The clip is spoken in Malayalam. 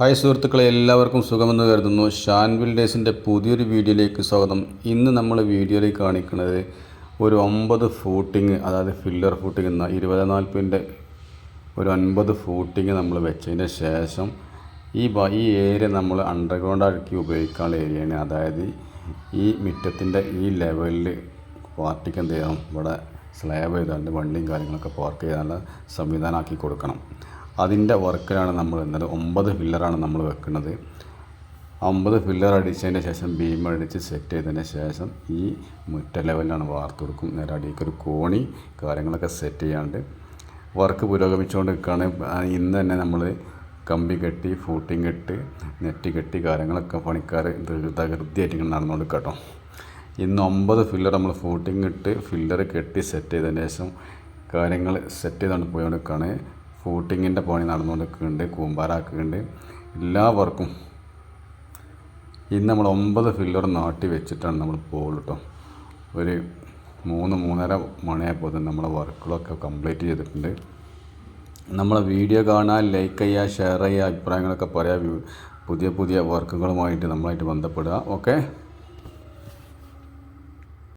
ഹായ് സുഹൃത്തുക്കളെ, എല്ലാവർക്കും സുഖമെന്ന് കരുതുന്നു. ഷാൻ ബിൽഡേഴ്സിൻ്റെ പുതിയൊരു വീഡിയോയിലേക്ക് സ്വാഗതം. ഇന്ന് നമ്മൾ വീഡിയോയിൽ കാണിക്കുന്നത് ഒരു 9 ഫൂട്ടിങ്, അതായത് ഫില്ലർ ഫൂട്ടിങ് എന്ന 20-40ൻ്റെ ഒരു 9 ഫൂട്ടിങ് നമ്മൾ വെച്ചതിന് ശേഷം ഈ ഏരിയ നമ്മൾ അണ്ടർഗ്രൗണ്ട് ആക്കി ഉപയോഗിക്കാനുള്ള ഏരിയയാണ്. അതായത് ഈ മുറ്റത്തിൻ്റെ ഈ ലെവലിൽ പാർട്ടിക്ക് എന്ത് ചെയ്യണം, ഇവിടെ സ്ലാബ് ചെയ്താണ്ട് വണ്ടിയും കാര്യങ്ങളൊക്കെ പാർക്ക് ചെയ്യാനുള്ള സംവിധാനമാക്കി കൊടുക്കണം. അതിൻ്റെ വർക്കിലാണ് നമ്മൾ ഇന്നത്. 9 ഫില്ലറാണ് നമ്മൾ വെക്കുന്നത്. 9 ഫില്ലർ അടിച്ചതിന് ശേഷം ബീം അടിച്ച് സെറ്റ് ചെയ്തതിന് ശേഷം ഈ മുറ്റ ലെവലിലാണ് വാർത്ത് കൊടുക്കും. നേരെ അടിക്കൊരു കോണി കാര്യങ്ങളൊക്കെ സെറ്റ് ചെയ്യാണ്ട് വർക്ക് പുരോഗമിച്ചുകൊണ്ട് നിൽക്കുകയാണ്. ഇന്ന് തന്നെ നമ്മൾ കമ്പി കെട്ടി, ഫൂട്ടിങ് ഇട്ട്, നെറ്റ് കെട്ടി കാര്യങ്ങളൊക്കെ പണിക്കാർ തകൃതിയായിട്ട് ഇങ്ങനെ നടന്നുകൊണ്ട് കേട്ടോ. ഇന്ന് 9 ഫില്ലർ നമ്മൾ ഫൂട്ടിങ് ഇട്ട് ഫില്ലർ കെട്ടി സെറ്റ് ചെയ്തതിന് ശേഷം കാര്യങ്ങൾ സെറ്റ് ചെയ്തുകൊണ്ട് പോയോണ്ട് നിൽക്കുകയാണ്. ഫൂട്ടിങ്ങിൻ്റെ പണി നടന്നുകൊണ്ടിരിക്കുന്നുണ്ട്, കൂമ്പാരാക്കുന്നുണ്ട്, എല്ലാ വർക്കും. ഇന്ന് നമ്മൾ 9 ഫില്ലർ നാട്ടി വെച്ചിട്ടാണ് നമ്മൾ പോകുള്ളൂ കേട്ടോ. ഒരു 3-3:30 മണിയായപ്പോൾ തന്നെ നമ്മളെ വർക്കുകളൊക്കെ കംപ്ലീറ്റ് ചെയ്തിട്ടുണ്ട്. നമ്മളെ വീഡിയോ കാണാൻ, ലൈക്ക് ചെയ്യുക, ഷെയർ ചെയ്യുക, അഭിപ്രായങ്ങളൊക്കെ പറയുക, പുതിയ വർക്കുകളുമായിട്ട് നമ്മളായിട്ട് ബന്ധപ്പെടുക. ഓക്കെ.